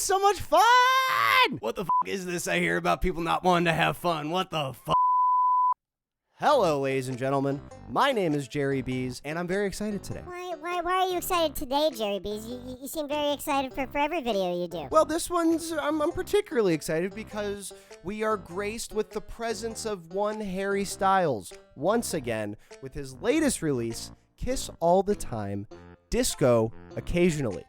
so much fun! What the fuck is this I hear about people not wanting to have fun? What the fuck? Hello, ladies and gentlemen. My name is Jerry Bees, and I'm very excited today. Why are you excited today, Jerry Bees? You seem very excited for every video you do. Well, this one's, I'm particularly excited because we are graced with the presence of one Harry Styles, once again, with his latest release, Kiss All the Time, Disco Occasionally.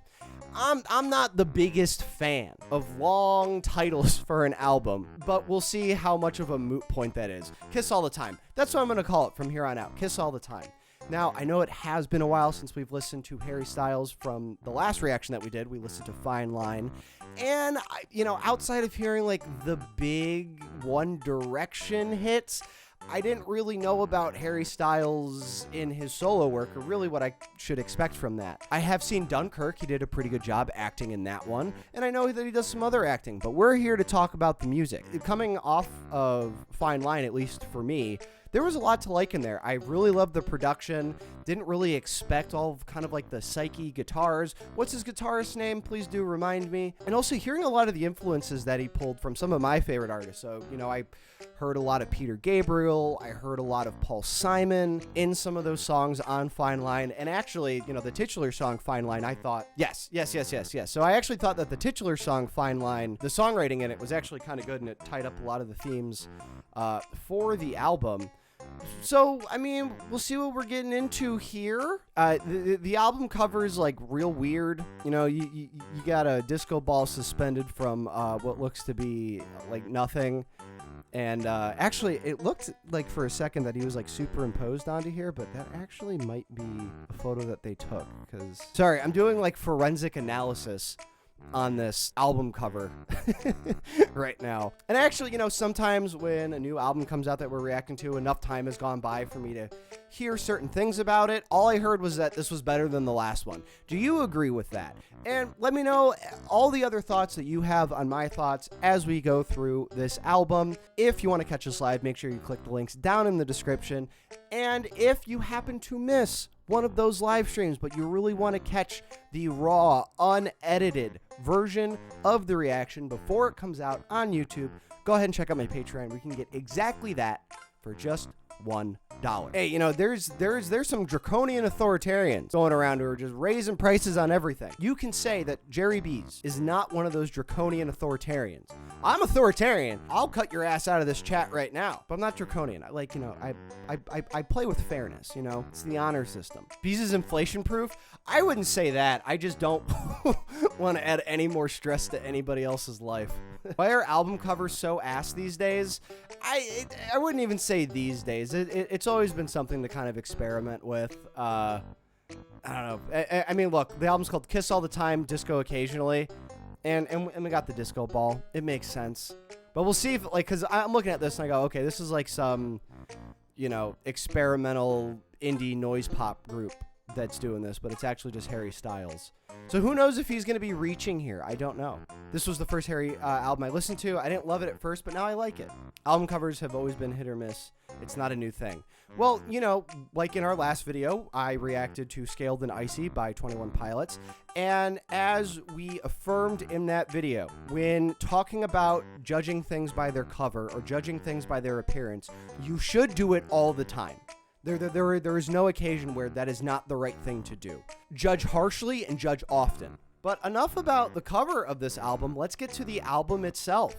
I'm not the biggest fan of long titles for an album, but we'll see how much of a moot point that is. Kiss All the Time. That's what I'm going to call it from here on out. Kiss All the Time. Now, I know it has been a while since we've listened to Harry Styles from the last reaction that we did. We listened to Fine Line. And, outside of hearing, the big One Direction hits, I didn't really know about Harry Styles in his solo work, or really what I should expect from that. I have seen Dunkirk. He did a pretty good job acting in that one, and I know that he does some other acting, but we're here to talk about the music. Coming off of Fine Line, at least for me, there was a lot to like in there. I really loved the production. Didn't really expect all of kind of the psyche guitars. What's his guitarist's name? Please do remind me. And also hearing a lot of the influences that he pulled from some of my favorite artists. So, I heard a lot of Peter Gabriel. I heard a lot of Paul Simon in some of those songs on Fine Line. And actually, the titular song Fine Line, I thought, yes. So I actually thought that the titular song Fine Line, the songwriting in it was actually kind of good, and it tied up a lot of the themes for the album. So, we'll see what we're getting into here. The album cover is real weird. You got a disco ball suspended from what looks to be nothing. And actually, it looked like for a second that he was superimposed onto here, but that actually might be a photo that they took. Sorry, I'm doing forensic analysis on this album cover right now. And actually, sometimes when a new album comes out that we're reacting to, enough time has gone by for me to hear certain things about it. All I heard was that this was better than the last one. Do you agree with that? And let me know all the other thoughts that you have on my thoughts as we go through this album. If you want to catch us live, make sure you click the links down in the description. And if you happen to miss one of those live streams, but you really want to catch the raw, unedited version of the reaction before it comes out on YouTube, go ahead and check out my Patreon. We can get exactly that for just $1. Hey, there's some draconian authoritarians going around who are just raising prices on everything. You can say that Jerry Bees is not one of those draconian authoritarians. I'm authoritarian. I'll cut your ass out of this chat right now. But I'm not draconian. I play with fairness, It's the honor system. Bees is inflation proof? I wouldn't say that. I just don't want to add any more stress to anybody else's life. Why are album covers so ass these days? I wouldn't even say these days. It's always been something to kind of experiment with. I don't know. Look, the album's called Kiss All the Time, Disco Occasionally. And we got the disco ball. It makes sense. But we'll see if, because I'm looking at this and I go, okay, this is some, experimental indie noise pop group that's doing this, but it's actually just Harry Styles. So who knows if he's going to be reaching here? I don't know. This was the first Harry album I listened to. I didn't love it at first, but now I like it. Album covers have always been hit or miss. It's not a new thing. Well, like in our last video, I reacted to Scaled and Icy by 21 Pilots. And as we affirmed in that video, when talking about judging things by their cover or judging things by their appearance, you should do it all the time. There is no occasion where that is not the right thing to do. Judge harshly and judge often. But enough about the cover of this album. Let's get to the album itself.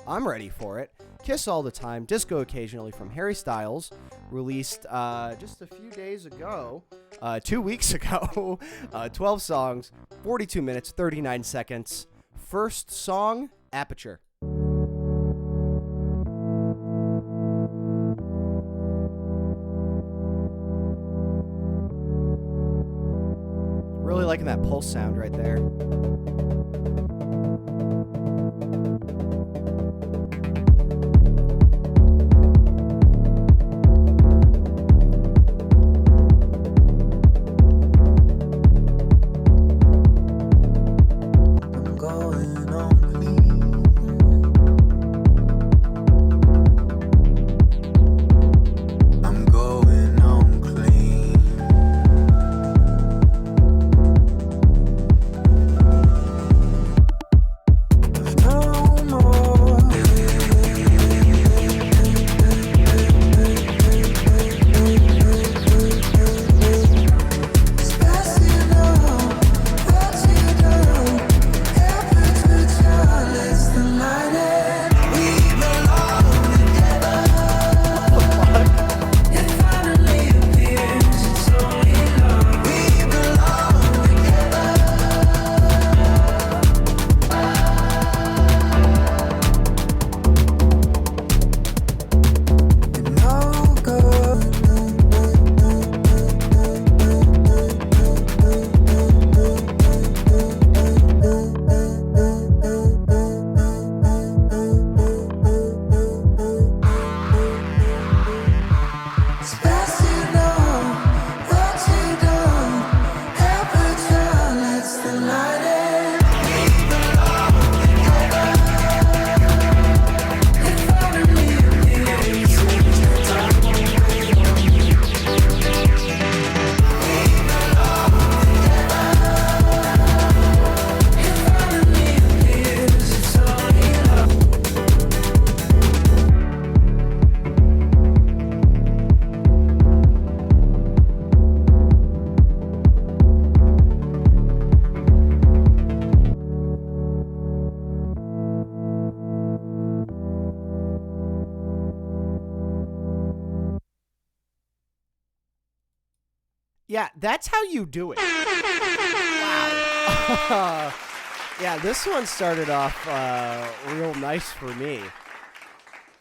I'm ready for it. Kiss All the Time, Disco Occasionally from Harry Styles, released just a few days ago, 2 weeks ago, 12 songs, 42 minutes, 39 seconds. First song, Aperture. Really liking that pulse sound right there. Yeah, that's how you do it. Wow. Yeah, this one started off real nice for me.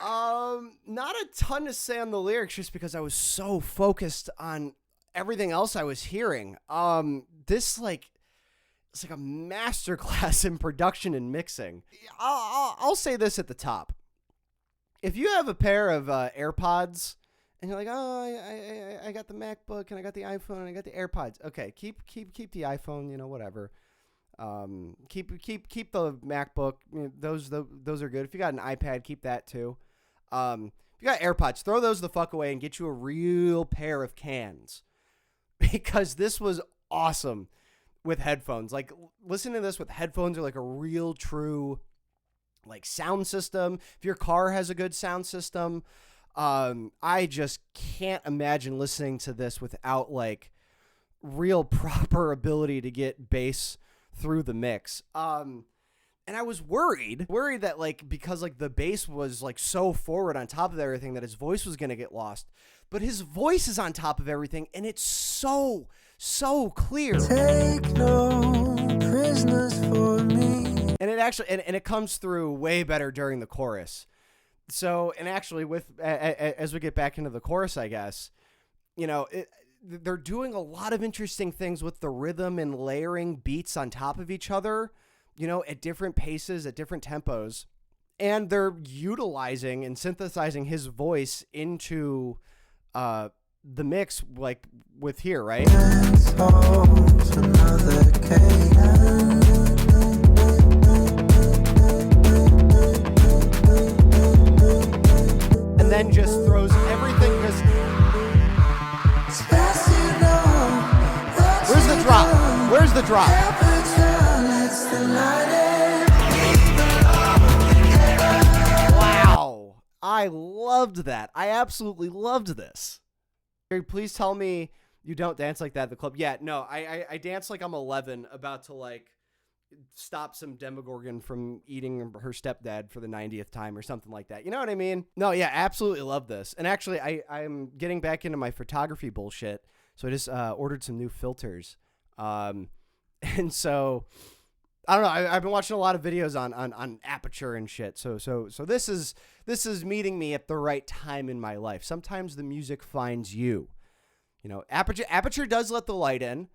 Not a ton to say on the lyrics just because I was so focused on everything else I was hearing. It's like a masterclass in production and mixing. I'll say this at the top. If you have a pair of AirPods and you're like, oh, I got the MacBook and I got the iPhone and I got the AirPods. Okay, keep the iPhone, whatever. Keep the MacBook. Those are good. If you got an iPad, keep that too. If you got AirPods, throw those the fuck away and get you a real pair of cans, because this was awesome with headphones. Like, listening to this with headphones are like a real true like sound system. If your car has a good sound system, I just can't imagine listening to this without like real proper ability to get bass through the mix. And I was worried that like, because like the bass was like so forward on top of everything that his voice was going to get lost, but his voice is on top of everything and it's so clear. Take no prisoners for me. And it actually, and it comes through way better during the chorus. So, and actually with, as we get back into the chorus, I guess, they're doing a lot of interesting things with the rhythm and layering beats on top of each other, at different paces, at different tempos. And they're utilizing and synthesizing his voice into the mix, like with here, right? And then just throws everything, because Where's the drop? Wow. I loved that. I absolutely loved this. Please tell me you don't dance like that at the club. Yeah, no, I dance like I'm 11, about to like stop some Demogorgon from eating her stepdad for the 90th time or something like that. You know what I mean? No, yeah, absolutely love this. And actually, I'm getting back into my photography bullshit. So I just ordered some new filters. And so I don't know. I've been watching a lot of videos on Aperture and shit. So this is meeting me at the right time in my life. Sometimes the music finds you. Aperture does let the light in,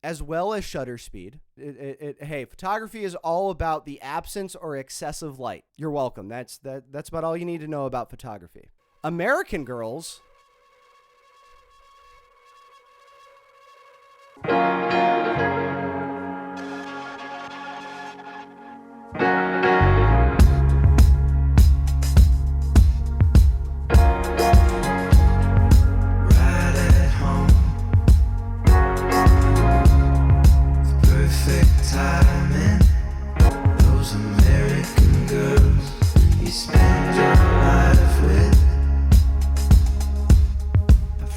as well as shutter speed. Hey, photography is all about the absence or excessive light. You're welcome. That's about all you need to know about photography. American Girls.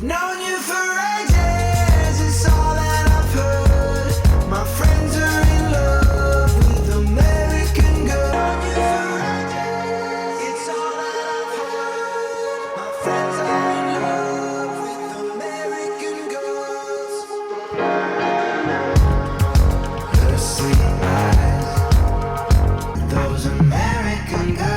Known you for ages, it's all that I've heard. My friends are in love with American girls. It's all that I've heard. My friends are in love with American girls. Her sweet eyes, those American girls.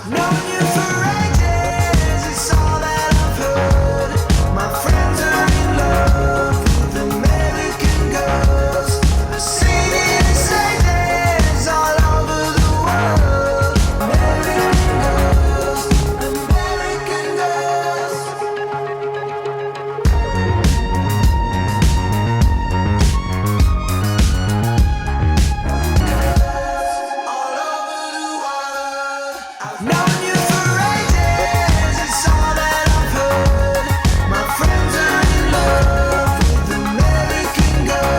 I've known you for ages, it's all that I've heard. My friends are in love with American girls. I've seen it in stages all over the world. American girls, American girls. All over the world. I've known you for ages, it's all that I've heard. My friends are in love with American girls.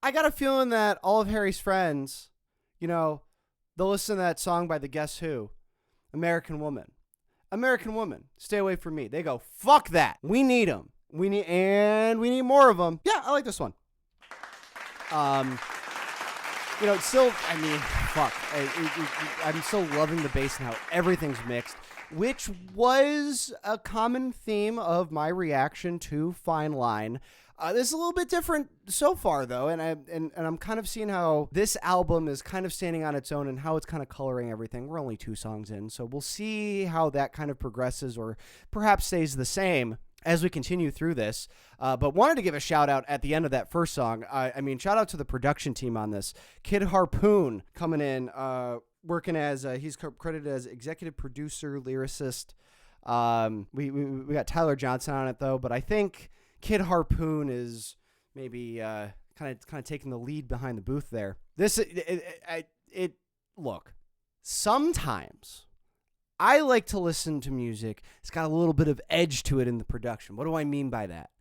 I got a feeling that all of Harry's friends, they'll listen to that song by the Guess Who, American Woman. American Woman, stay away from me. They go, fuck that. We need them. We need more of them. Yeah, I like this one. It's still, fuck. I'm still loving the bass and how everything's mixed, which was a common theme of my reaction to Fine Line. This is a little bit different so far, though, and I'm kind of seeing how this album is kind of standing on its own and how it's kind of coloring everything. We're only 2 songs in, so we'll see how that kind of progresses or perhaps stays the same as we continue through this. But wanted to give a shout out at the end of that first song. Shout out to the production team on this. Kid Harpoon coming in, working as, he's credited as executive producer, lyricist. We got Tyler Johnson on it, though, but I think Kid Harpoon is maybe kind of taking the lead behind the booth there. Look, sometimes I like to listen to music. It's got a little bit of edge to it in the production. What do I mean by that?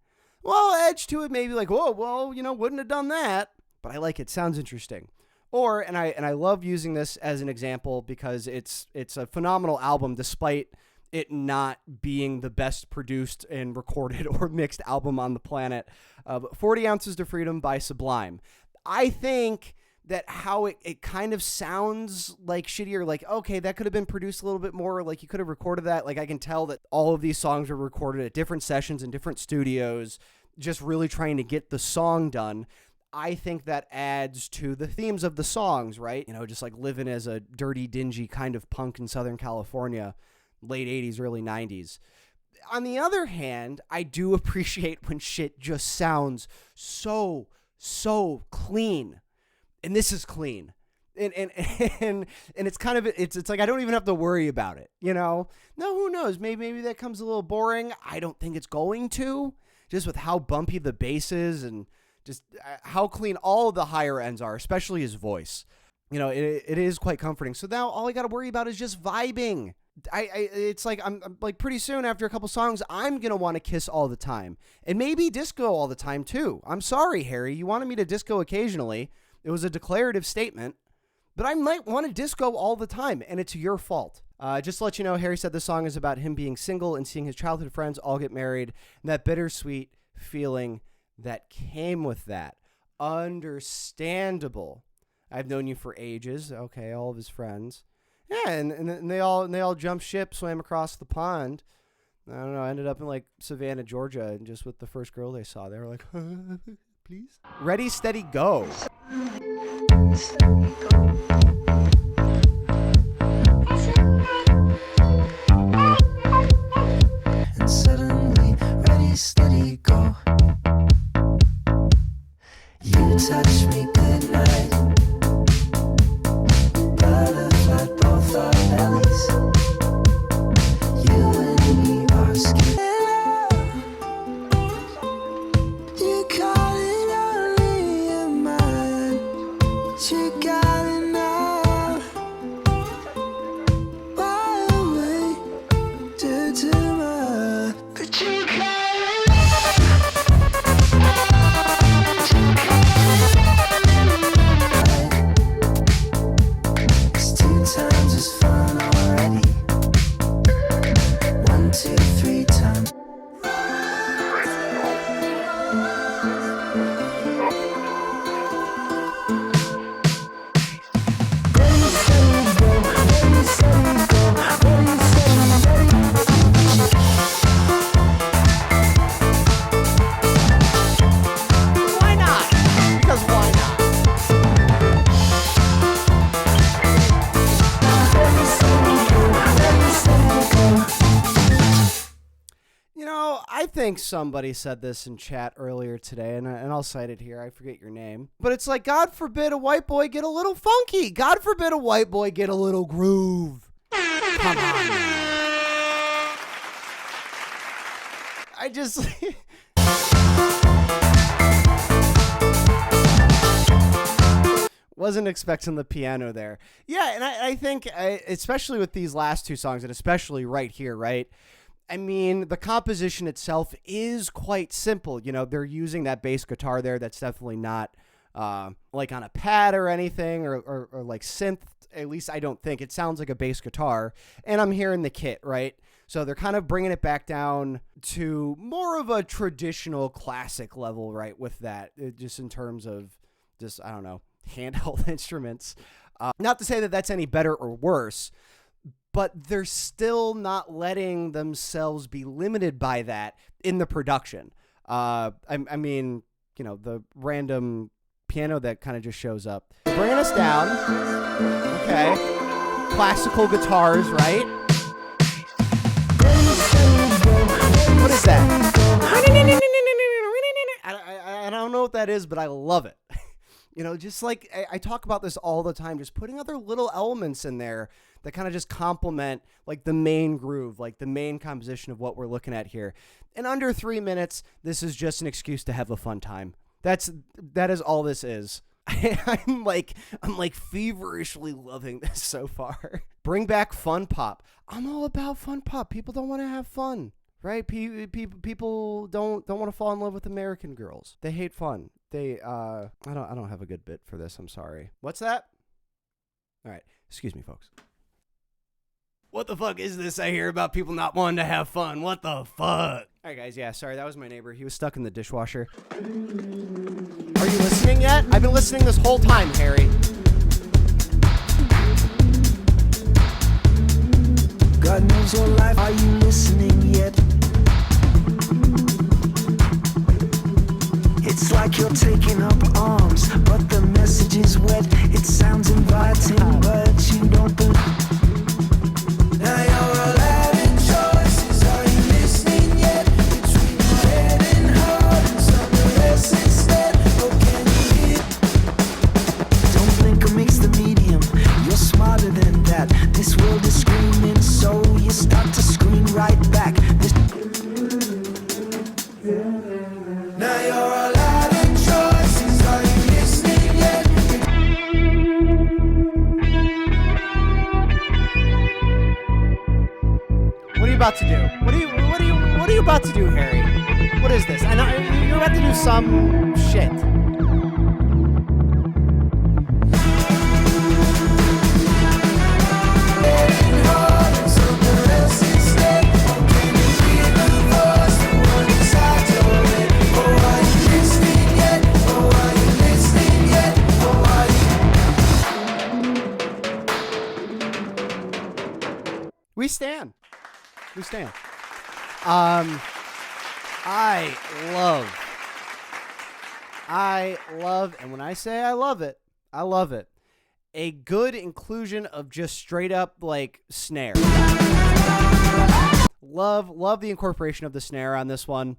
Well, edge to it, maybe like, whoa, well, wouldn't have done that, but I like it. Sounds interesting. Or, and I love using this as an example because it's a phenomenal album despite it not being the best produced and recorded or mixed album on the planet. 40 Ounces to Freedom by Sublime. I think that how it kind of sounds like shittier, like, okay, that could have been produced a little bit more, like you could have recorded that. Like I can tell that all of these songs were recorded at different sessions in different studios, just really trying to get the song done. I think that adds to the themes of the songs, right? Just like living as a dirty, dingy kind of punk in Southern California, late 80s, early 90s. On the other hand, I do appreciate when shit just sounds so clean. And this is clean. And it's kind of, it's like I don't even have to worry about it, No, who knows? Maybe that comes a little boring. I don't think it's going to, just with how bumpy the bass is and just how clean all of the higher ends are, especially his voice. It is quite comforting. So now all I got to worry about is just vibing. It's like I'm like pretty soon after a couple songs, I'm gonna want to kiss all the time and maybe disco all the time too. I'm sorry, Harry, you wanted me to disco occasionally. It was a declarative statement, but I might want to disco all the time, and it's your fault. Just to let you know, Harry said the song is about him being single and seeing his childhood friends all get married, and that bittersweet feeling that came with that. Understandable. I've known you for ages. Okay, all of his friends. Yeah, and they all jumped ship, swam across the pond. I don't know, I ended up in like Savannah, Georgia, and just with the first girl they saw, they were like, please. Ready, steady, go. And suddenly, ready, steady, go. You touch me goodnight. Butterfly both our bellies. You and me are skin. You call it only your mind. You got it now. Why away to my. But you got it. It's 2 times as fun already. 1, 2, 3 times. Why not? Because why not? I think somebody said this in chat earlier today, and I'll cite it here. I forget your name. But it's like, God forbid a white boy get a little funky. God forbid a white boy get a little groove. Come on, man. I just... wasn't expecting the piano there. Yeah, and I think, especially with these last 2 songs, and especially right here, right? I mean, the composition itself is quite simple. They're using that bass guitar there. That's definitely not like on a pad or anything or like synth. At least I don't think. It sounds like a bass guitar. And I'm hearing the kit, right? So they're kind of bringing it back down to more of a traditional classic level, right? With that, just in terms of just, I don't know, handheld instruments. Not to say that that's any better or worse, but they're still not letting themselves be limited by that in the production. I mean, the random piano that kind of just shows up. Bringing us down. Okay. Classical guitars, right? What is that? I don't know what that is, but I love it. Just like I talk about this all the time, just putting other little elements in there that kind of just complement like the main groove, like the main composition of what we're looking at here. In under 3 minutes, this is just an excuse to have a fun time. That is all this is. I'm like feverishly loving this so far. Bring back fun pop. I'm all about fun pop. People don't want to have fun, right? People don't want to fall in love with American girls. They hate fun. I don't have a good bit for this. I'm sorry. What's that? All right. Excuse me, folks. What the fuck is this I hear about people not wanting to have fun? What the fuck? All right, guys. Yeah, sorry. That was my neighbor. He was stuck in the dishwasher. Are you listening yet? I've been listening this whole time, Harry. God knows your life. Are you listening yet? It's like you're taking up arms, but the message is wet. It sounds inviting, but you don't believe. Now you're allowed in choices. Are you listening yet? Between your head and heart and something else instead. Oh, can you hear? Don't blink or mix the medium. You're smarter than that. This world is screaming, so you start to scream right back. Now you're allowed in choices. Are you listening yet? What are you about to do? What are you about to do, Harry? What is this? I know you're about to do some shit. We stand. I love, and when I say I love it, a good inclusion of just straight up like snare. Love the incorporation of the snare on this one.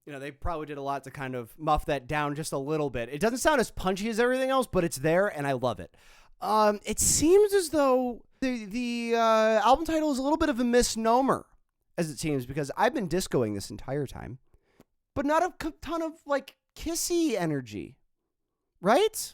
They probably did a lot to kind of muff that down just a little bit. It doesn't sound as punchy as everything else, but it's there, and I love it. It seems as though the album title is a little bit of a misnomer, as it seems, because I've been discoing this entire time, but not a ton of like kissy energy, right?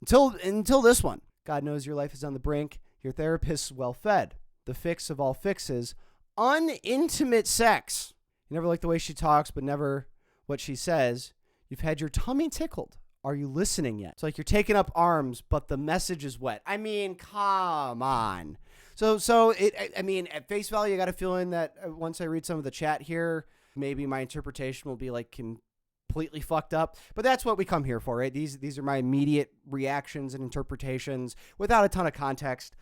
Until this one. God knows your life is on the brink. Your therapist's well fed. The fix of all fixes, unintimate sex. You never like the way she talks, but never what she says. You've had your tummy tickled. Are you listening yet? It's like you're taking up arms, but the message is wet. I mean, come on. So at face value, I got a feeling that once I read some of the chat here, maybe my interpretation will be like completely fucked up. But that's what we come here for, right? These are my immediate reactions and interpretations without a ton of context.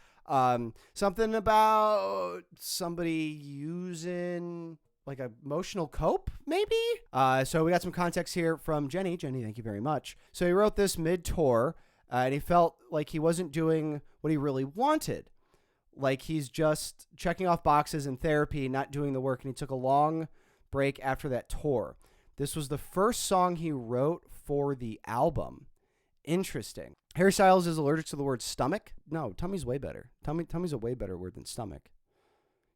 Something about somebody using like an emotional cope, maybe? So we got some context here from Jenny. Jenny, thank you very much. So he wrote this mid-tour, and he felt like he wasn't doing what he really wanted. Like he's just checking off boxes in therapy, not doing the work, and he took a long break after that tour. This was the first song he wrote for the album. Interesting. Harry Styles is allergic to the word stomach. No, tummy's way better. Tummy's a way better word than stomach.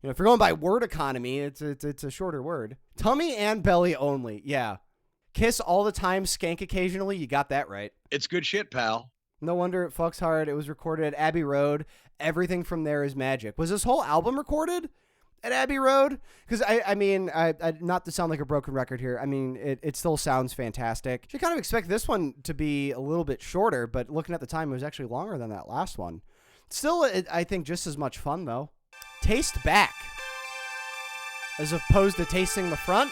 If you're going by word economy, it's a shorter word. Tummy and belly only. Yeah. Kiss all the time, skank occasionally. You got that right. It's good shit, pal. No wonder it fucks hard. It was recorded at Abbey Road. Everything from there is magic. Was this whole album recorded at Abbey Road? Because, I mean, not to sound like a broken record here, I mean, it still sounds fantastic. You kind of expect this one to be a little bit shorter, but looking at the time, it was actually longer than that last one. Still, I think, just as much fun, though. Taste back, as opposed to tasting the front.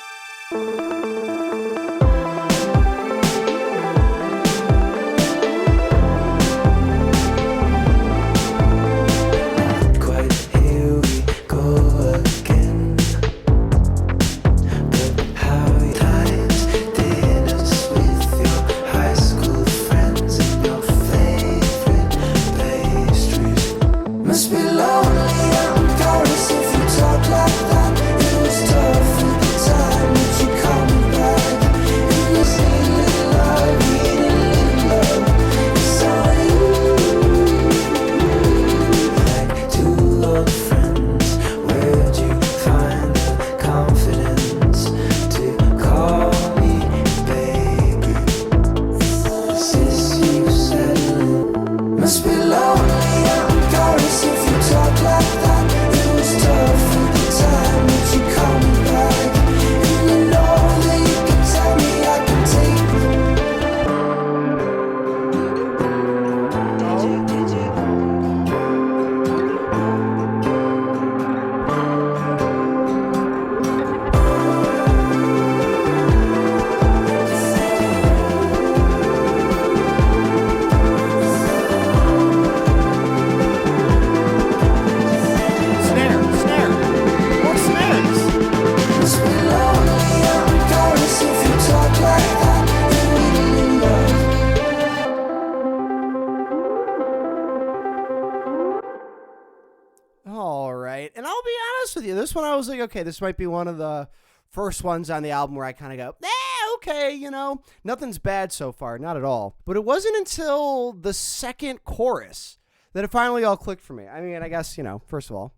with you. This one I was like, okay, this might be one of the first ones on the album where I kind of go, okay, you know, nothing's bad so far, not at all. But it wasn't until the second chorus that it finally all clicked for me. I mean, I guess, you know, first of all,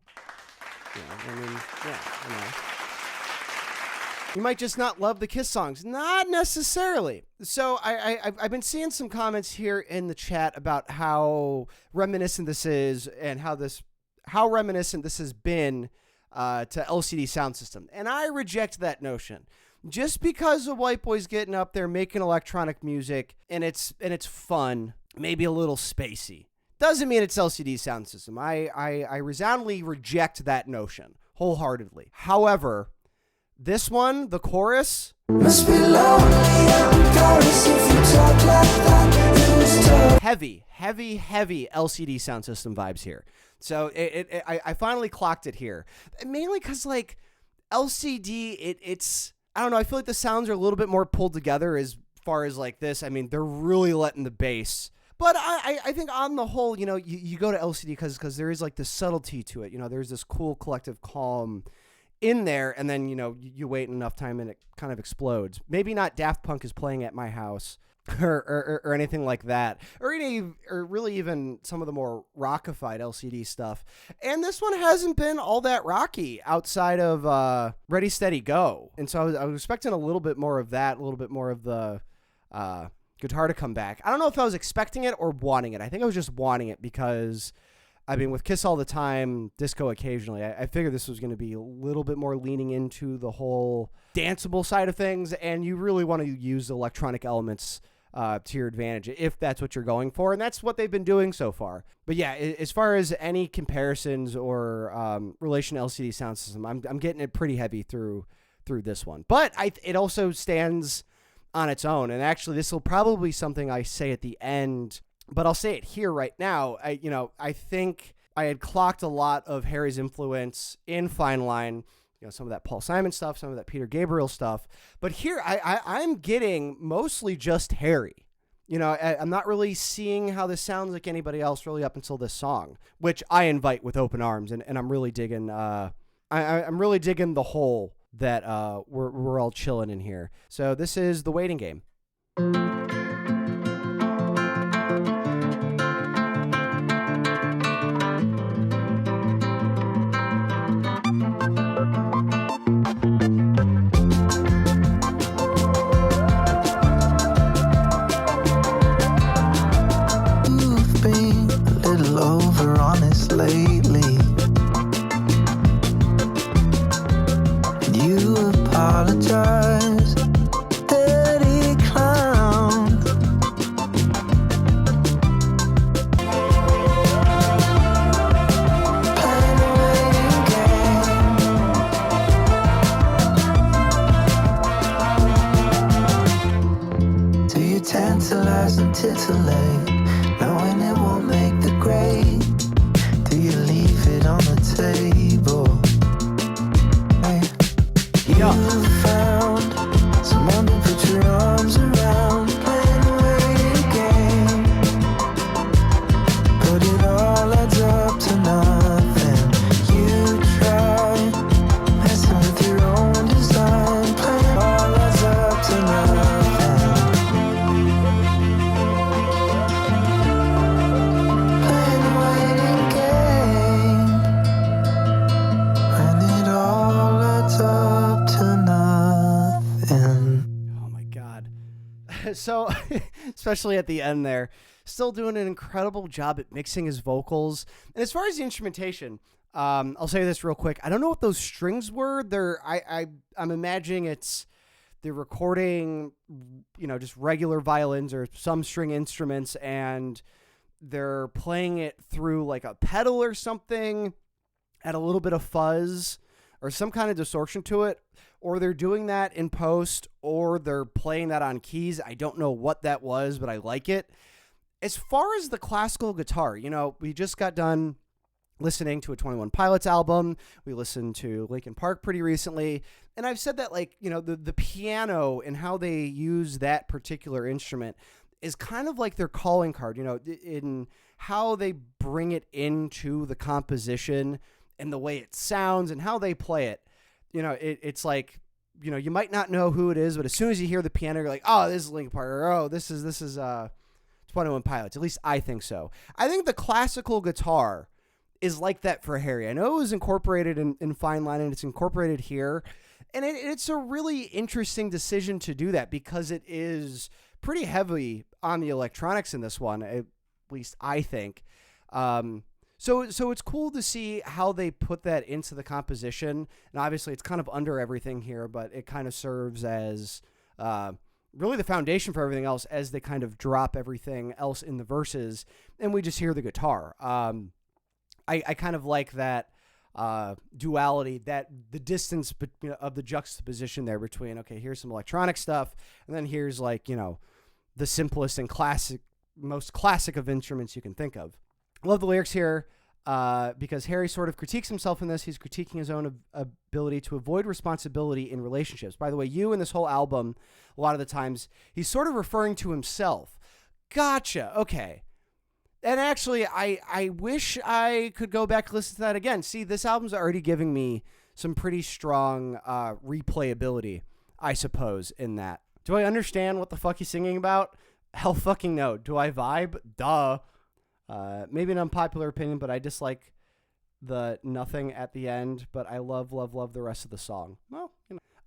you might just not love the Kiss songs. Not necessarily. So I've been seeing some comments here in the chat about how reminiscent this is and how reminiscent this has been to LCD Sound System. And I reject that notion. Just because a white boy's getting up there making electronic music and it's fun, maybe a little spacey, doesn't mean it's LCD Sound System. I resoundingly reject that notion wholeheartedly. However, this one, the chorus, Must be lonely out in Paris if you talk like that. It was tough. heavy LCD Sound System vibes here. So I finally clocked it here. Mainly because, like, LCD, it's, I don't know, I feel like the sounds are a little bit more pulled together as far as, like, this. I mean, they're really letting the bass. But I think on the whole, you know, you go to LCD because there is, like, this subtlety to it. You know, there's this cool collective calm in there, and then, you know, you wait enough time and it kind of explodes. Maybe not Daft Punk is playing at my house or anything like that, or really even some of the more rockified LCD stuff. And this one hasn't been all that rocky outside of Ready, Steady, Go. And so I was expecting a little bit more of that, a little bit more of the guitar to come back. I don't know if I was expecting it or wanting it. I think I was just wanting it because, I mean, with Kiss all the time, disco occasionally, I figured this was going to be a little bit more leaning into the whole danceable side of things, and you really want to use electronic elements to your advantage if that's what you're going for, and that's what they've been doing so far. But yeah, as far as any comparisons or relation to LCD Sound System, I'm getting it pretty heavy through this one. But it also stands on its own, and actually this will probably be something I say at the end, but I'll say it here right now. I think I had clocked a lot of Harry's influence in Fine Line, you know, some of that Paul Simon stuff, some of that Peter Gabriel stuff. But here I'm getting mostly just Harry. You know, I'm not really seeing how this sounds like anybody else really up until this song, which I invite with open arms, and I'm really digging. I'm really digging the hole that we're all chilling in here. So this is The Waiting Game. You've been a little over honest lately. And you apologize, dirty clown. Playing a waiting game. Do you tantalize and titillate, knowing it won't make the grade? Do you leave it on the table? Hey, Yeah. you found someone to put your arms around, playing a waiting game, but it all adds up to nothing. You try messing with your own design, playing it all adds up to nothing. Playing a waiting game, when it all adds up to nothing. Oh my God. So, especially at the end there, still doing an incredible job at mixing his vocals. And as far as the instrumentation, I'll say this real quick. I don't know what those strings were. I'm imagining they're recording, you know, just regular violins or some string instruments, and they're playing it through like a pedal or something at a little bit of fuzz or some kind of distortion to it, or they're doing that in post, or they're playing that on keys. I don't know what that was, but I like it. As far as the classical guitar, you know, we just got done listening to a 21 Pilots album. We listened to Linkin Park pretty recently. And I've said that, like, you know, the piano and how they use that particular instrument is kind of like their calling card, you know, in how they bring it into the composition and the way it sounds and how they play it, it's like, you might not know who it is, but as soon as you hear the piano, you're like, oh, this is Linkin Park, or oh, this is 21 Pilots. At least I think so. I think the classical guitar is like that for Harry. I know it was incorporated in Fine Line, and it's incorporated here, and it's a really interesting decision to do that because it is pretty heavy on the electronics in this one, at least I think. So it's cool to see how they put that into the composition, and obviously it's kind of under everything here, but it kind of serves as really the foundation for everything else as they kind of drop everything else in the verses, and we just hear the guitar. I kind of like that duality, that the distance of the juxtaposition there between, okay, here's some electronic stuff, and then here's like, the simplest and most classic of instruments you can think of. I love the lyrics here because Harry sort of critiques himself in this. He's critiquing his own ability to avoid responsibility in relationships. By the way, in this whole album, a lot of the times, he's sort of referring to himself. Gotcha. Okay. And actually, I wish I could go back and listen to that again. See, this album's already giving me some pretty strong replayability, I suppose, in that. Do I understand what the fuck he's singing about? Hell fucking no. Do I vibe? Duh. Maybe an unpopular opinion, but I dislike the nothing at the end, but I love the rest of the song. Well,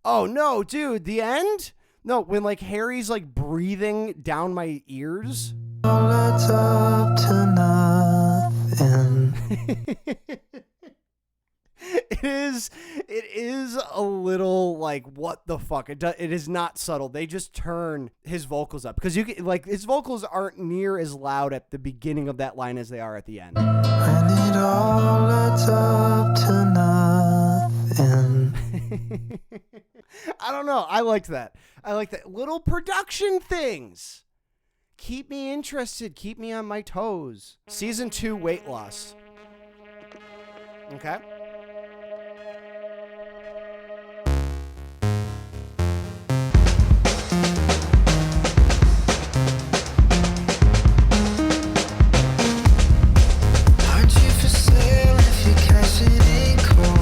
Oh no, dude, the end? No, when like Harry's like breathing down my ears. All adds up to nothing. It is a little like, what the fuck? It is not subtle. They just turn his vocals up because his vocals aren't near as loud at the beginning of that line as they are at the end. When it all adds up to nothing. I don't know. I liked that. Little production things. Keep me interested. Keep me on my toes. Season 2, weight loss. Okay. Aren't you for sale if your cash it ain't cold?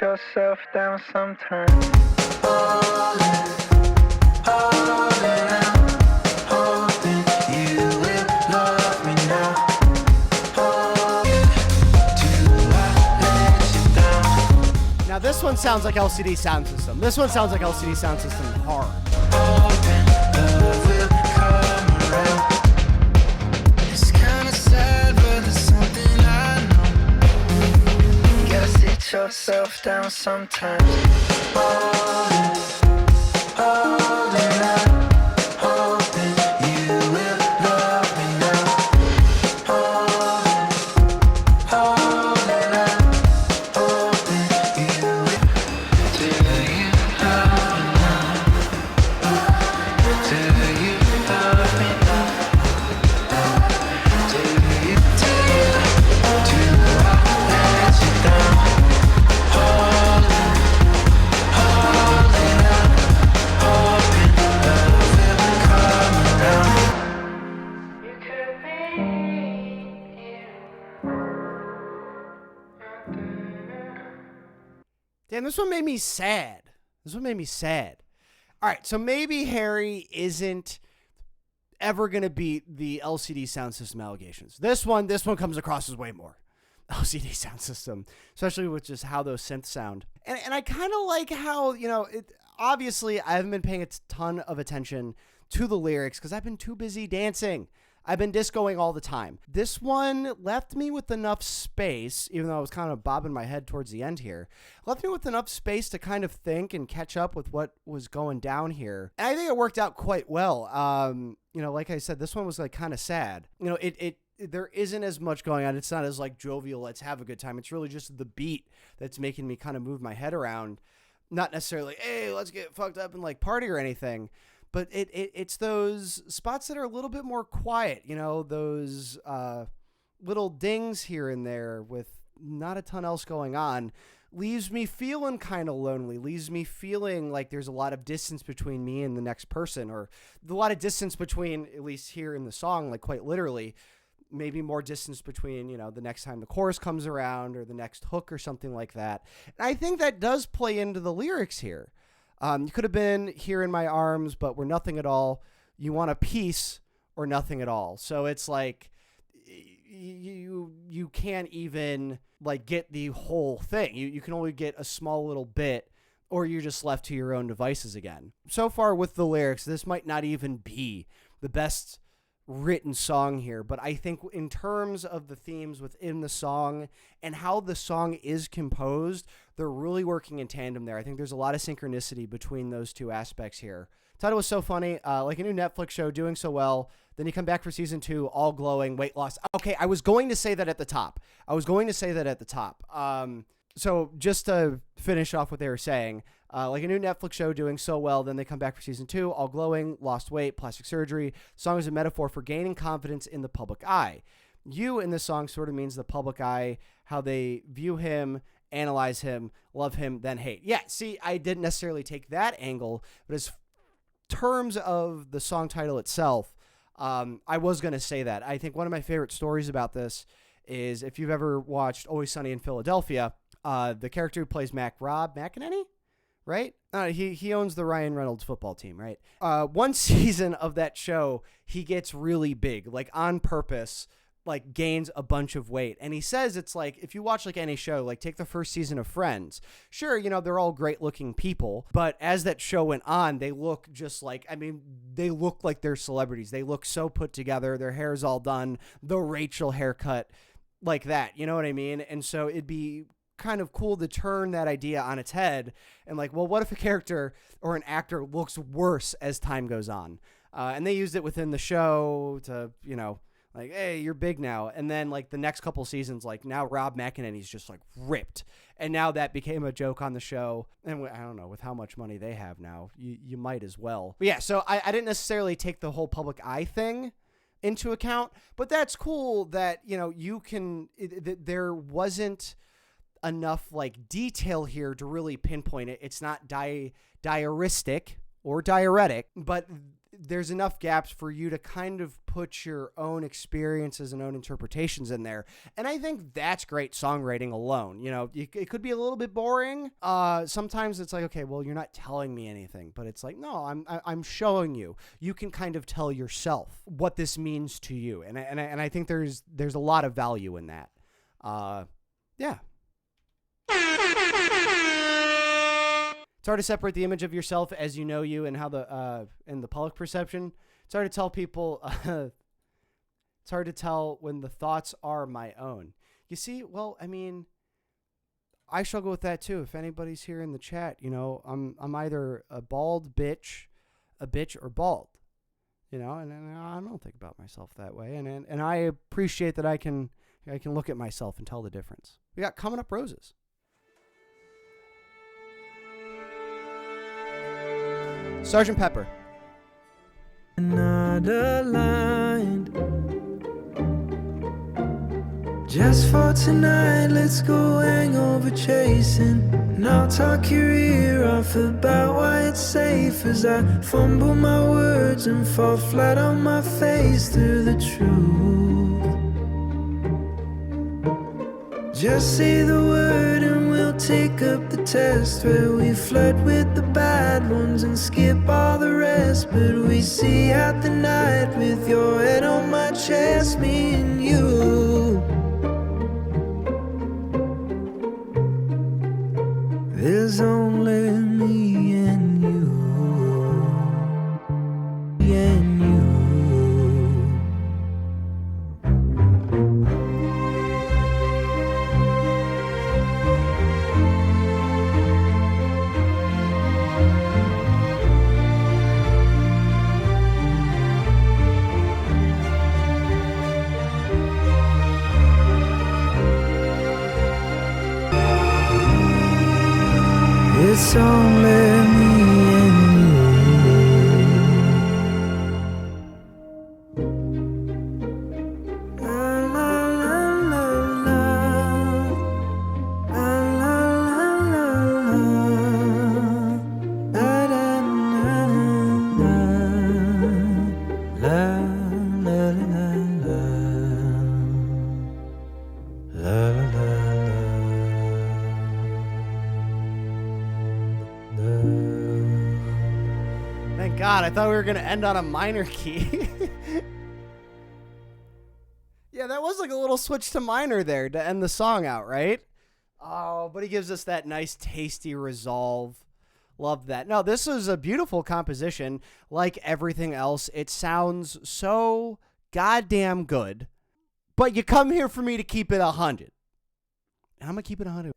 Yourself down sometimes. Hoping you will love me now. Do I let you down? Now this one sounds like LCD Sound System. Hard. Hoping love will come around. It's kinda sad, but it's something I know. Gotta sit yourself down sometimes. Holding out, hoping you will love me now. Holding out, hoping you will. Do you love me now? Do you love me now? Do I let you down? Holding out, hoping love will come around. You could be here. Damn, this one made me sad. All right, so maybe Harry isn't ever going to beat the LCD Sound System allegations. This one comes across as way more LCD Sound System, especially with just how those synths sound. And I kind of like how, obviously I haven't been paying a ton of attention to the lyrics because I've been too busy dancing. I've been discoing all the time. This one left me with enough space, even though I was kind of bobbing my head towards the end here, left me with enough space to kind of think and catch up with what was going down here. And I think it worked out quite well. Like I said, this one was like kind of sad. There isn't as much going on. It's not as like jovial, let's have a good time. It's really just the beat that's making me kind of move my head around. Not necessarily, hey, let's get fucked up and like party or anything. But it's those spots that are a little bit more quiet, those little dings here and there with not a ton else going on. leaves me feeling kind of lonely, leaves me feeling like there's a lot of distance between me and the next person, or a lot of distance between, at least here in the song, like quite literally, maybe more distance between, the next time the chorus comes around or the next hook or something like that. And I think that does play into the lyrics here. You could have been here in my arms, but we're nothing at all. You want a piece or nothing at all. So it's like you can't even like get the whole thing. You can only get a small little bit, or you're just left to your own devices again. So far with the lyrics, this might not even be the best written song here, but I think in terms of the themes within the song and how the song is composed, they're really working in tandem there. I think there's a lot of synchronicity between those two aspects here. Title was so funny, like a new Netflix show doing so well. Then you come back for season 2, all glowing, weight loss. Okay, I was going to say that at the top. So just to finish off what they were saying, like a new Netflix show doing so well, then they come back for season 2, all glowing, lost weight, plastic surgery. The song is a metaphor for gaining confidence in the public eye. You in this song sort of means the public eye, how they view him, analyze him, love him, then hate. Yeah, see, I didn't necessarily take that angle, but as terms of the song title itself, I was going to say that. I think one of my favorite stories about this is if you've ever watched Always Sunny in Philadelphia, the character who plays Mac, Rob McEnany, right? He owns the Ryan Reynolds football team, right? One season of that show, he gets really big, like on purpose, like gains a bunch of weight. And he says it's like, if you watch like any show, like take the first season of Friends, sure, they're all great looking people, but as that show went on, they look just like, they look like they're celebrities. They look so put together. Their hair's all done, the Rachel haircut, like that. You know what I mean? And so it'd be kind of cool to turn that idea on its head and like, well, what if a character or an actor looks worse as time goes on? And they used it within the show to, like, hey, you're big now. And then like the next couple seasons, like now Rob McEnany's just like ripped. And now that became a joke on the show. And I don't know, with how much money they have now, you might as well. But yeah, so I didn't necessarily take the whole public eye thing into account, but that's cool that, you can, there wasn't enough like detail here to really pinpoint it. It's not diaristic or diuretic, but there's enough gaps for you to kind of put your own experiences and own interpretations in there. And I think that's great songwriting alone. It could be a little bit boring. Sometimes it's like, okay, well, you're not telling me anything, but it's like, no, I'm showing you. You can kind of tell yourself what this means to you. And I think there's a lot of value in that. Yeah. It's hard to separate the image of yourself as you know you and how and the public perception. It's hard to tell people. It's hard to tell when the thoughts are my own. You see, well, I struggle with that too. If anybody's here in the chat, I'm either a bald bitch, or bald. And I don't think about myself that way. And I appreciate that I can look at myself and tell the difference. We got Coming Up Roses. Sergeant Pepper. Not aligned. Just for tonight, let's go hangover chasing. And I'll talk your ear off about why it's safe as I fumble my words and fall flat on my face through the truth. Just say the word and we'll take up the test, where we flirt with the bad ones and skip all the rest. But we see out the night with your head on my chest, me and you. There's only me and you, me and you. It's only me and you. La la la la la, la la la thought we were going to end on a minor key. Yeah, that was like a little switch to minor there to end the song out, right? Oh, but he gives us that nice, tasty resolve. Love that. No, this is a beautiful composition. Like everything else, it sounds so goddamn good. But you come here for me to keep it 100. And I'm going to keep it 100.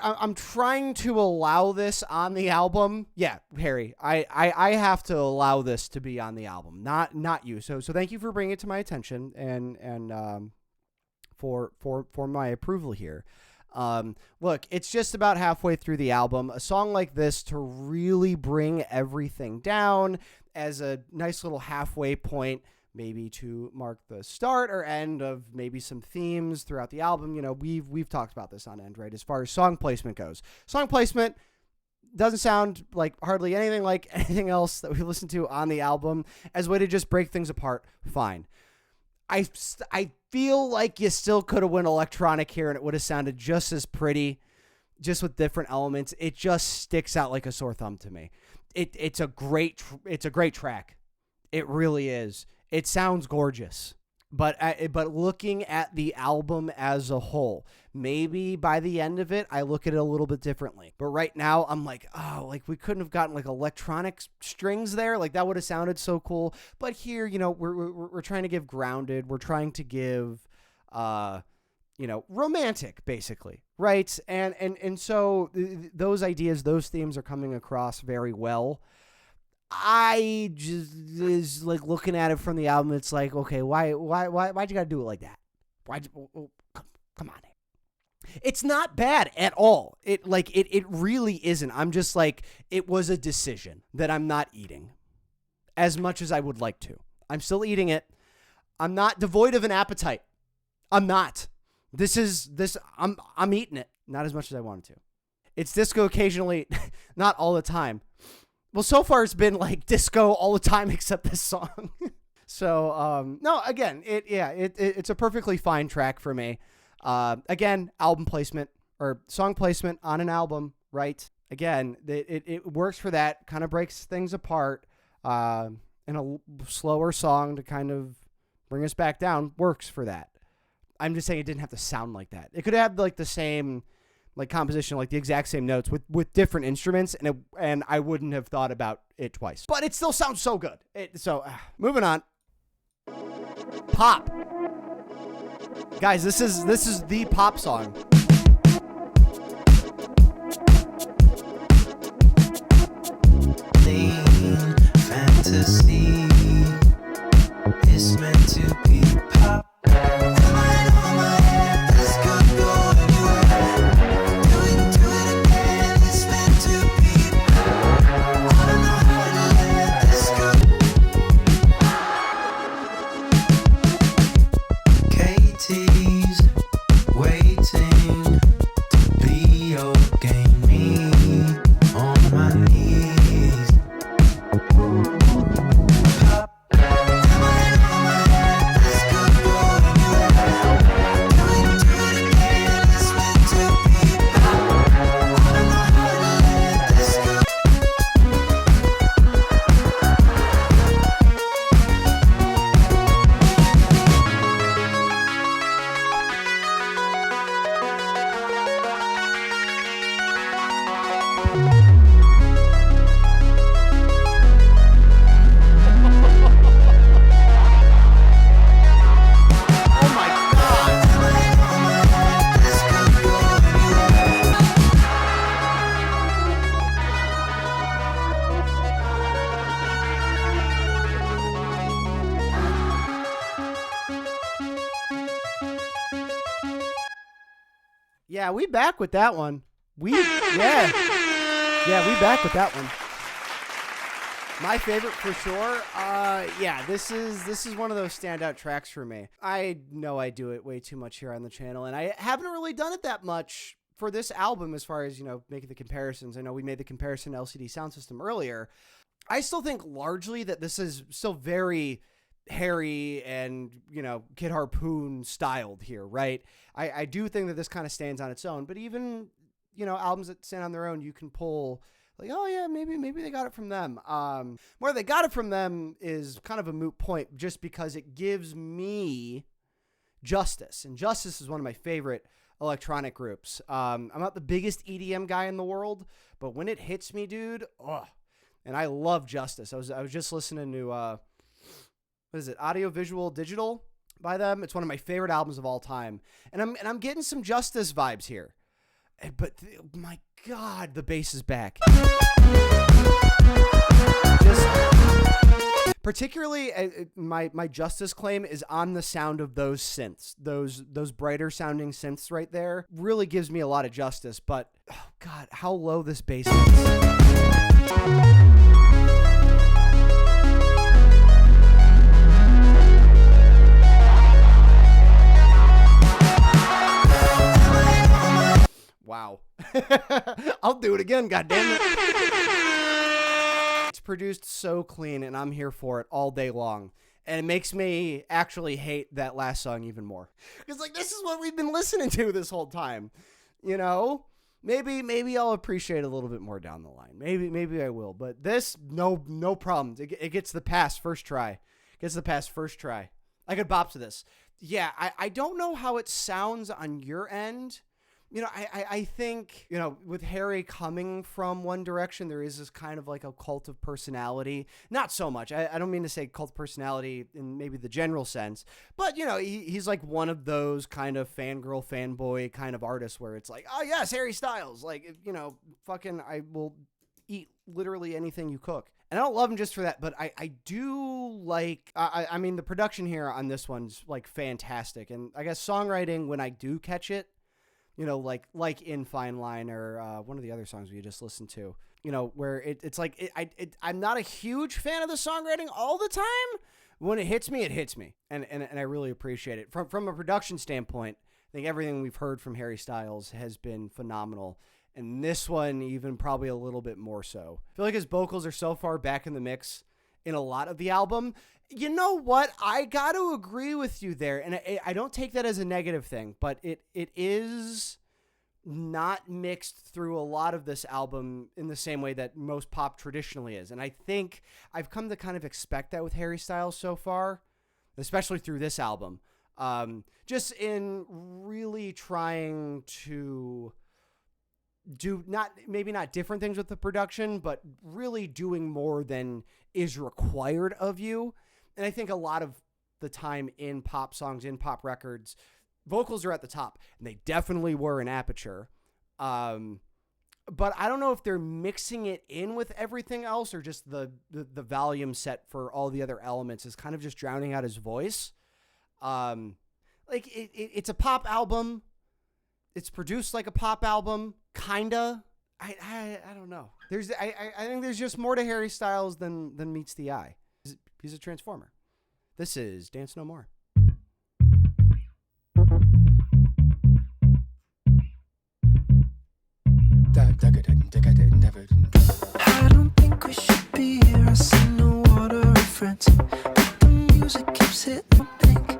I'm trying to allow this on the album. Yeah, Harry, I have to allow this to be on the album, not you. So thank you for bringing it to my attention and for my approval here. Look, it's just about halfway through the album. A song like this to really bring everything down as a nice little halfway point, maybe to mark the start or end of maybe some themes throughout the album. You know, we've talked about this on End, right? As far as song placement goes. Song placement doesn't sound like hardly anything like anything else that we listened to on the album. As a way to just break things apart, fine. I feel like you still could have went electronic here and it would have sounded just as pretty, just with different elements. It just sticks out like a sore thumb to me. It's a great track. It really is. It sounds gorgeous. But looking at the album as a whole, maybe by the end of it, I look at it a little bit differently. But right now, I'm like, oh, like we couldn't have gotten like electronic strings there. Like that would have sounded so cool. But here, you know, we're trying to give grounded. We're trying to give, romantic, basically, right? And so those ideas, those themes are coming across very well. I just is like looking at it from the album. It's like, okay, why'd you gotta do it like that? Come on. It's not bad at all. It really isn't. I'm just like, it was a decision that I'm not eating as much as I would like to. I'm still eating it. I'm not devoid of an appetite. I'm not. I'm eating it. Not as much as I wanted to. It's disco occasionally, not all the time. Well, so far it's been like disco all the time except this song. So, no, again, it's a perfectly fine track for me. Again, album placement or song placement on an album, right? Again, it works for that, kind of breaks things apart. And a slower song to kind of bring us back down works for that. I'm just saying it didn't have to sound like that. It could have like the same like composition, like the exact same notes with different instruments, and I wouldn't have thought about it twice. But it still sounds so good. Moving on. Pop. Guys, this is the pop song. Clean fantasy is meant to be pop. Yeah, we back with that one. We back with that one. My favorite for sure. This is one of those standout tracks for me. I know I do it way too much here on the channel, and I haven't really done it that much for this album as far as, making the comparisons. I know we made the comparison to LCD Sound System earlier. I still think largely that this is still very Harry and, Kid Harpoon styled here, right? I do think that this kind of stands on its own, but even, albums that stand on their own, you can pull like, oh yeah, maybe they got it from them. Where they got it from them is kind of a moot point, just because it gives me Justice, and Justice is one of my favorite electronic groups. I'm not the biggest EDM guy in the world, but when it hits me, dude, and I love Justice. I was just listening to what is it, Audio Visual Digital by them. It's one of my favorite albums of all time, and I'm getting some Justice vibes here. But my God, the bass is back. Particularly, my Justice claim is on the sound of those synths, those brighter sounding synths right there. Really gives me a lot of Justice. But oh God, how low this bass is. Wow. I'll do it again, goddammit. It's produced so clean, and I'm here for it all day long. And it makes me actually hate that last song even more. Because, like, this is what we've been listening to this whole time. You know? Maybe I'll appreciate it a little bit more down the line. Maybe I will. But this, no problems. It gets the pass first try. I could bop to this. Yeah, I don't know how it sounds on your end. You know, I think, you know, with Harry coming from One Direction, there is this kind of like a cult of personality. Not so much. I don't mean to say cult of personality in maybe the general sense, but, you know, he's like one of those kind of fangirl, fanboy kind of artists where it's like, oh, yes, Harry Styles. Like, you know, fucking, I will eat literally anything you cook. And I don't love him just for that, but I do like, I mean, the production here on this one's like fantastic. And I guess songwriting, when I do catch it, you know, like in Fine Line or one of the other songs we just listened to, you know, where it's like, I'm not a huge fan of the songwriting all the time. When it hits me, and I really appreciate it. From a production standpoint, I think everything we've heard from Harry Styles has been phenomenal, and this one even probably a little bit more so. I feel like his vocals are so far back in the mix in a lot of the album. You know what? I got to agree with you there, and I don't take that as a negative thing, but it is not mixed through a lot of this album in the same way that most pop traditionally is. And I think I've come to kind of expect that with Harry Styles so far, especially through this album. Just in really trying to do maybe not different things with the production, but really doing more than is required of you. And I think a lot of the time in pop songs, in pop records, vocals are at the top, and they definitely were in Aperture. But I don't know if they're mixing it in with everything else, or just the volume set for all the other elements is kind of just drowning out his voice. Like it's a pop album. It's produced like a pop album, kinda. I don't know. I think there's just more to Harry Styles than meets the eye. He's a transformer. This is Dance No More. I don't think we should be here. I see no water reference, but the music keeps hitting the pink.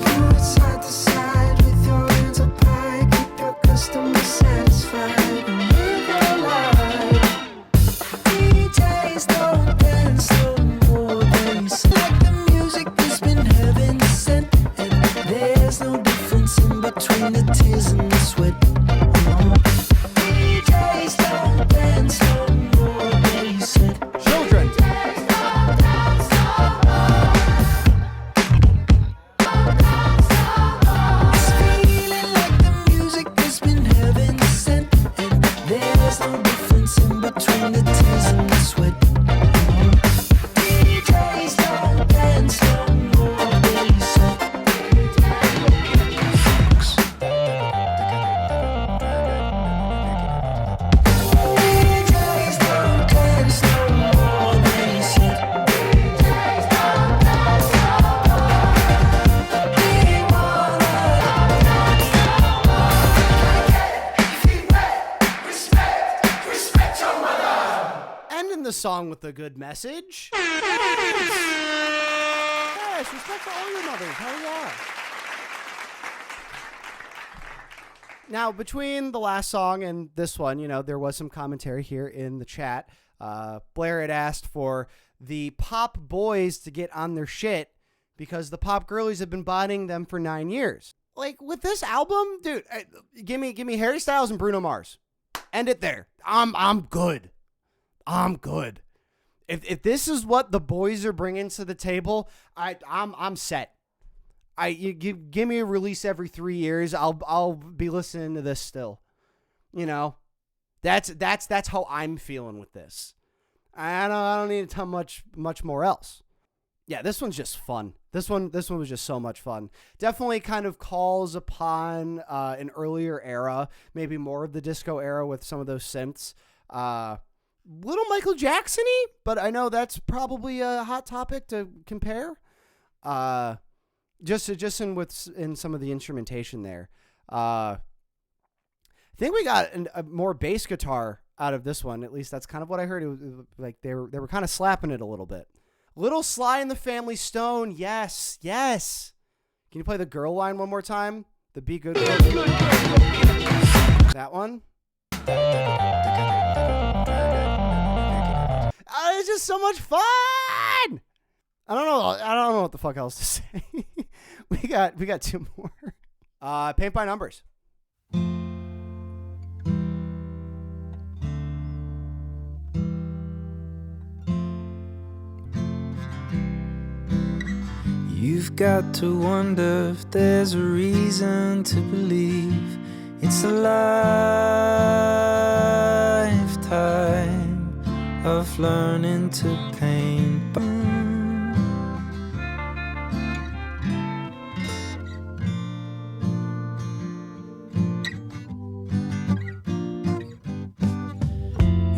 Do it side to side with your hands up high. Keep your customer satisfied and live your life. DJs don't dance no more. They select the music that's been heaven sent, and there's no difference in between the tears and the sweat. DJs don't dance no more, they said. Children. It's feeling like the music has been heaven sent, and there's no difference in between the tears and the sweat. DJs don't dance no more, they said. DJs don't dance no more, they said. Ending the song with a good message. Yes, respect for all your mothers. Hell yeah. Now, between the last song and this one, there was some commentary here in the chat. Blair had asked for the pop boys to get on their shit because the pop girlies have been bodying them for 9 years. Like, with this album, dude, give me Harry Styles and Bruno Mars. End it there. I'm good. I'm good. If this is what the boys are bringing to the table, I'm set. You give me a release every 3 years. I'll be listening to this still. That's how I'm feeling with this. I don't need to tell much more else. Yeah, this one's just fun. This one was just so much fun. Definitely kind of calls upon an earlier era, maybe more of the disco era with some of those synths. Little Michael Jackson-y, but I know that's probably a hot topic to compare. Just in some of the instrumentation there. I think we got a more bass guitar out of this one. At least that's kind of what I heard. It was like they were kind of slapping it a little bit. Little Sly and the Family Stone. Yes. Can you play the girl line one more time? The Be Good Girl. That one. It's just so much fun. I don't know what the fuck else to say. we got two more. Paint by Numbers. You've got to wonder if there's a reason to believe it's a lifetime of learning to paint.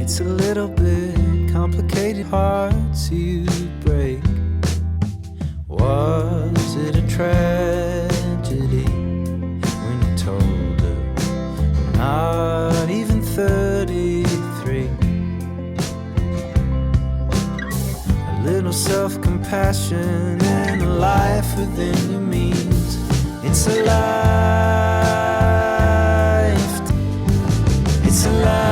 It's a little bit complicated, hard to break. Was it a tragedy when you told her not even 33? A little self-compassion and a life within your means. It's a life. It's a lifetime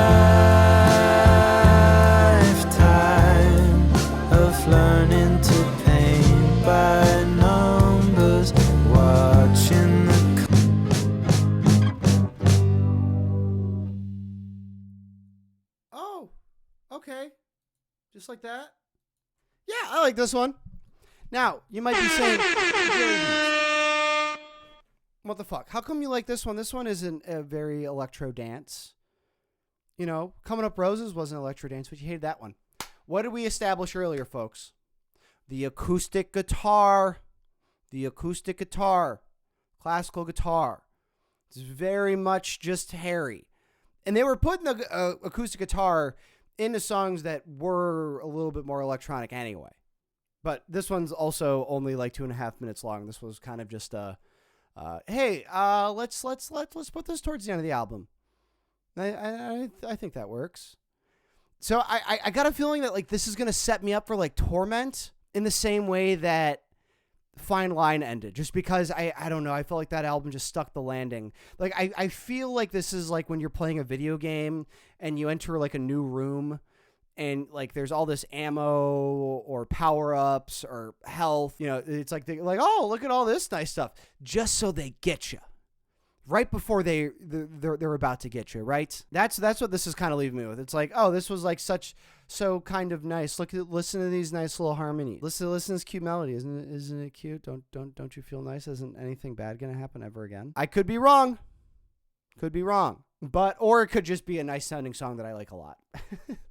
of learning to paint by numbers, watching the Oh, okay. Just like that? Yeah, I like this one. Now, you might be saying, what the fuck? How come you like this one? This one isn't a very electro dance. Coming Up Roses wasn't electro dance, but you hated that one. What did we establish earlier, folks? The acoustic guitar. Classical guitar. It's very much just Harry. And they were putting the acoustic guitar into songs that were a little bit more electronic anyway. But this one's also only like 2.5 minutes long. This was kind of just hey, let's put this towards the end of the album. I think that works. So I got a feeling that like this is gonna set me up for like Torment in the same way that Fine Line ended, just because I don't know, I felt like that album just stuck the landing. Like I feel like this is like when you're playing a video game and you enter like a new room and like there's all this ammo or power-ups or health, it's like oh, look at all this nice stuff, just so they get you right before they're about to get you, right? That's what this is kind of leaving me with. It's like, oh, this was like so kind of nice. Listen to these nice little harmonies. Listen to this cute melody. Isn't it cute? Don't you feel nice? Isn't anything bad gonna happen ever again? I could be wrong. But or it could just be a nice sounding song that I like a lot.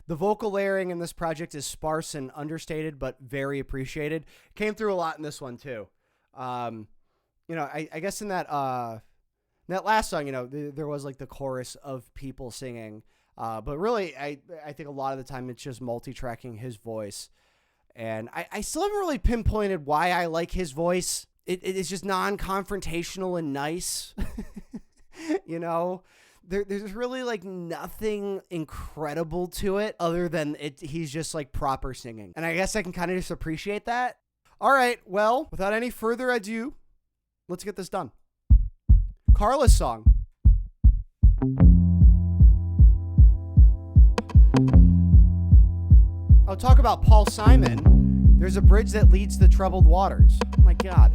The vocal layering in this project is sparse and understated, but very appreciated. Came through a lot in this one too. I guess in that last song, there was like the chorus of people singing. But really, I think a lot of the time it's just multi-tracking his voice. And I still haven't really pinpointed why I like his voice. It's just non-confrontational and nice. There's really like nothing incredible to it other than he's just like proper singing. And I guess I can kind of just appreciate that. All right, well, without any further ado, let's get this done. Carla's song. Oh, talk about Paul Simon. There's a bridge that leads to troubled waters. Oh my God.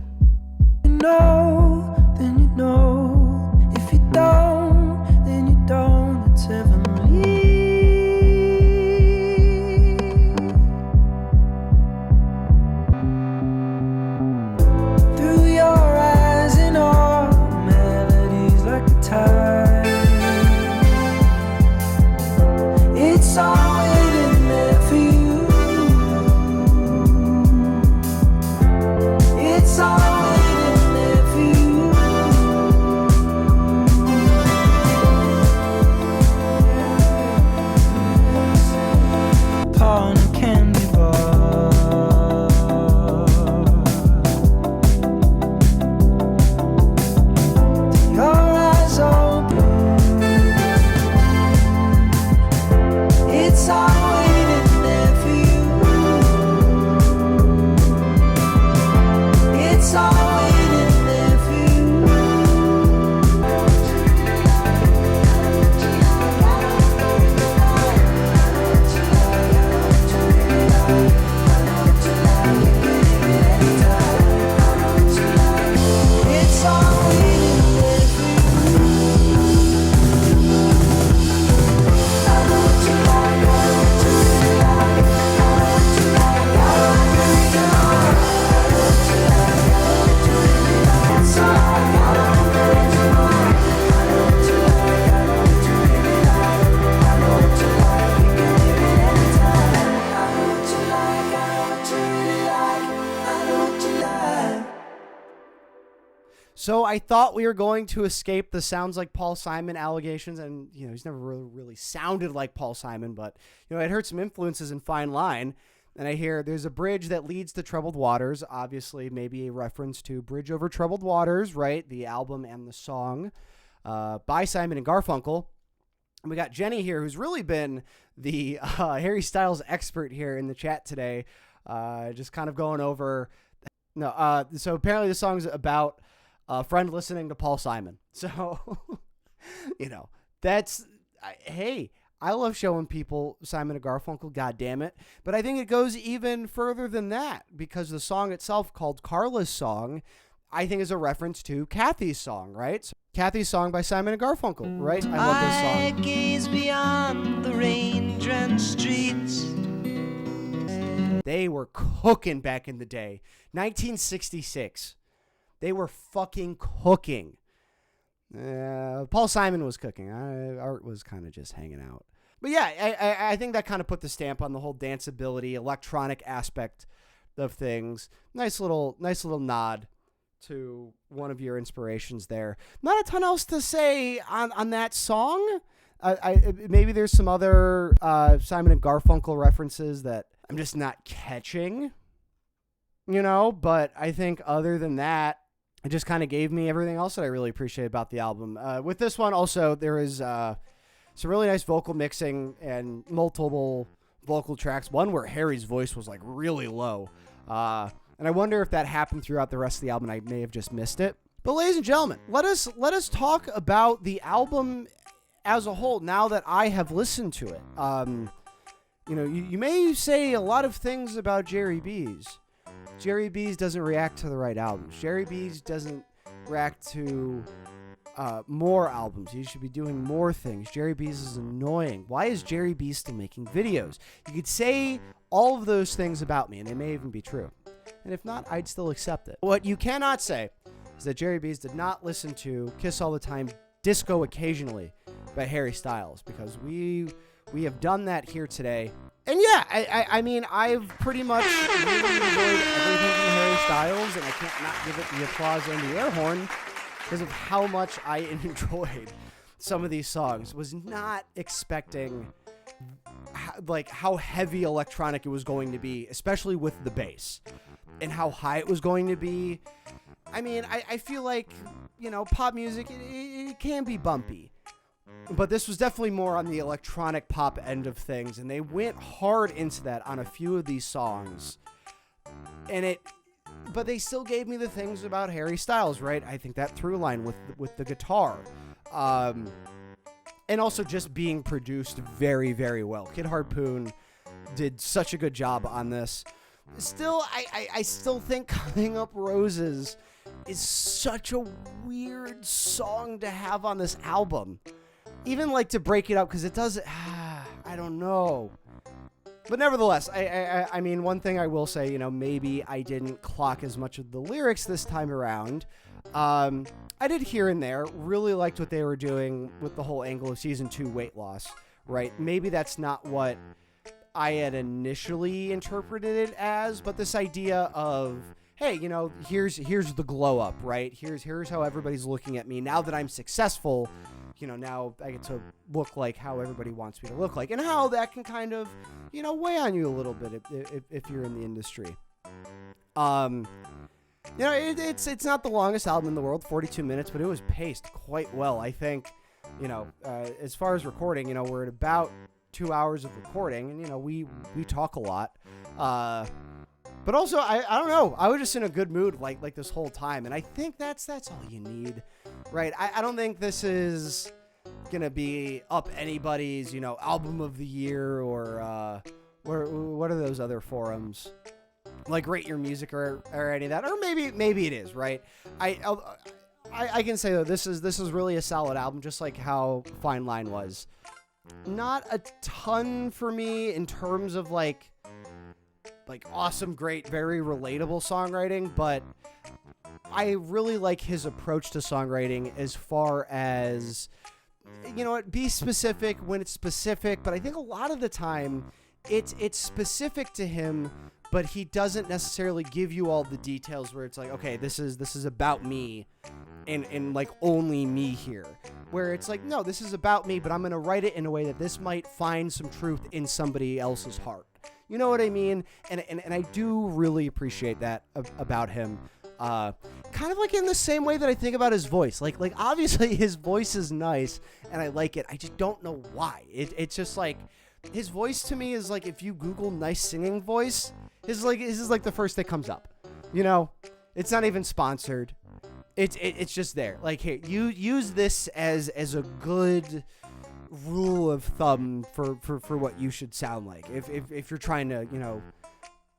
You know, then you know. If you don't, then you don't. It's heavenly. Through your eyes and all melodies like the tide. It's all waiting there for you. It's all waiting there for you. Pawn and candy bar. Your eyes open. It's all waiting there for you. It's all waiting there for you. It's all waiting there for So I thought we were going to escape the sounds like Paul Simon allegations, and he's never really sounded like Paul Simon, but I'd heard some influences in Fine Line, and I hear there's a bridge that leads to troubled waters. Obviously, maybe a reference to Bridge Over Troubled Waters, right? The album and the song by Simon and Garfunkel. And we got Jenny here, who's really been the Harry Styles expert here in the chat today, just kind of going over. So apparently the song's about a friend listening to Paul Simon. So, hey, I love showing people Simon and Garfunkel, God damn it. But I think it goes even further than that, because the song itself, called Carla's Song, I think is a reference to Kathy's song, right? So Kathy's song by Simon and Garfunkel, right? I love this song. I gaze beyond the rain-drenched streets. They were cooking back in the day. 1966. They were fucking cooking. Paul Simon was cooking. Art was kind of just hanging out. But yeah, I think that kind of put the stamp on the whole danceability, electronic aspect of things. Nice little nod to one of your inspirations there. Not a ton else to say on that song. Maybe there's some other Simon and Garfunkel references that I'm just not catching, but I think other than that, it just kind of gave me everything else that I really appreciate about the album. With this one also, there is some really nice vocal mixing and multiple vocal tracks. One where Harry's voice was like really low. And I wonder if that happened throughout the rest of the album. I may have just missed it. But ladies and gentlemen, let us talk about the album as a whole now that I have listened to it. You may say a lot of things about Jerry B's. Jerry B's doesn't react to the right albums. Jerry B's doesn't react to more albums. He should be doing more things. Jerry B's is annoying. Why is Jerry B still making videos? You could say all of those things about me, and they may even be true. And if not, I'd still accept it. What you cannot say is that Jerry B's did not listen to Kiss All the Time, Disco Occasionally by Harry Styles, because we have done that here today. And yeah, I mean, I've pretty much really enjoyed everything from Harry Styles, and I can't not give it the applause and the air horn because of how much I enjoyed some of these songs. Was not expecting how heavy electronic it was going to be, especially with the bass, and how high it was going to be. I mean, I feel like, pop music, it can be bumpy. But this was definitely more on the electronic pop end of things, and they went hard into that on a few of these songs. But they still gave me the things about Harry Styles, right? I think that through line with the guitar. And also just being produced very, very well. Kid Harpoon, did such a good job on this. Still, I still think Coming Up Roses is such a weird song to have on this album. Even like to break it up, because it does, I don't know. But nevertheless, I mean, one thing I will say, maybe I didn't clock as much of the lyrics this time around. I did here and there, really liked what they were doing with the whole angle of season 2 weight loss, right? Maybe that's not what I had initially interpreted it as, but this idea of, hey, here's the glow up, right? Here's how everybody's looking at me now that I'm successful. Now I get to look like how everybody wants me to look like, and how that can kind of, weigh on you a little bit if you're in the industry. It's not the longest album in the world, 42 minutes, but it was paced quite well. I think, as far as recording, we're at about 2 hours of recording, and we talk a lot. But also, I don't know, I was just in a good mood like this whole time, and I think that's all you need, right? I don't think this is gonna be up anybody's album of the year or what are those other forums, like Rate Your Music or any of that, or maybe it is, right? I can say though, this is really a solid album, just like how Fine Line was. Not a ton for me in terms of like awesome, great, very relatable songwriting, but I really like his approach to songwriting as far as, be specific when it's specific, but I think a lot of the time it's specific to him, but he doesn't necessarily give you all the details where it's like, okay, this is about me and like only me here, where it's like, no, this is about me, but I'm going to write it in a way that this might find some truth in somebody else's heart. You know what I mean? And I do really appreciate that about him. Kind of like in the same way that I think about his voice. Like obviously his voice is nice and I like it. I just don't know why. It's just like his voice to me is like, if you Google nice singing voice, his is like the first that comes up. It's not even sponsored. It's just there. Like, here, you use this as a good rule of thumb for what you should sound like if you're trying to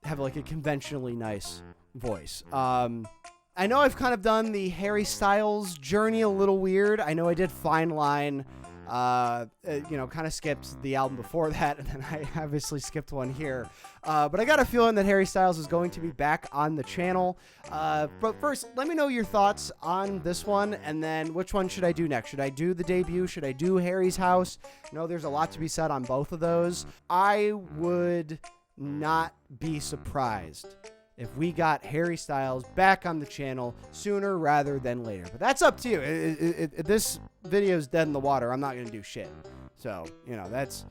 have like a conventionally nice voice. I know I've kind of done the Harry Styles journey a little weird. I know I did Fine Line, kind of skipped the album before that, and then I obviously skipped one here. But I got a feeling that Harry Styles is going to be back on the channel. But first, let me know your thoughts on this one, and then which one should I do next? Should I do the debut? Should I do Harry's House? There's a lot to be said on both of those. I would not be surprised if we got Harry Styles back on the channel sooner rather than later. But that's up to you. This video's dead in the water. I'm not going to do shit. So, that's...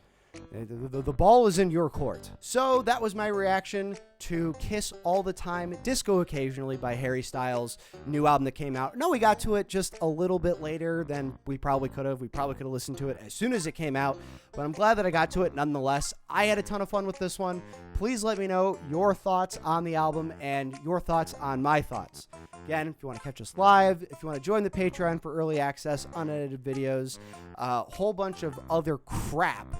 The ball is in your court. So that was my reaction to Kiss All the Time, Disco Occasionally by Harry Styles, new album that came out. No, we got to it just a little bit later than we probably could have. We probably could have listened to it as soon as it came out, but I'm glad that I got to it nonetheless. I had a ton of fun with this one. Please let me know your thoughts on the album and your thoughts on my thoughts. Again, if you want to catch us live, if you want to join the Patreon for early access, unedited videos, a whole bunch of other crap,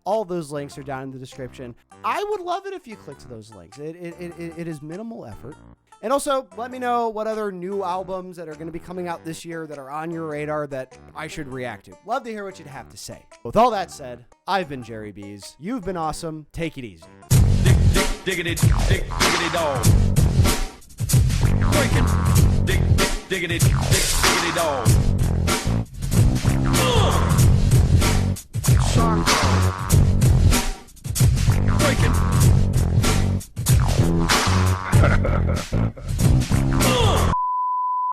all those links are down in the description. I would love it if you clicked those links. It is minimal effort. And also, let me know what other new albums that are going to be coming out this year that are on your radar that I should react to. Love to hear what you'd have to say. With all that said, I've been Jerry Bees. You've been awesome. Take it easy. Diggity dog. Breaking. Diggity dog.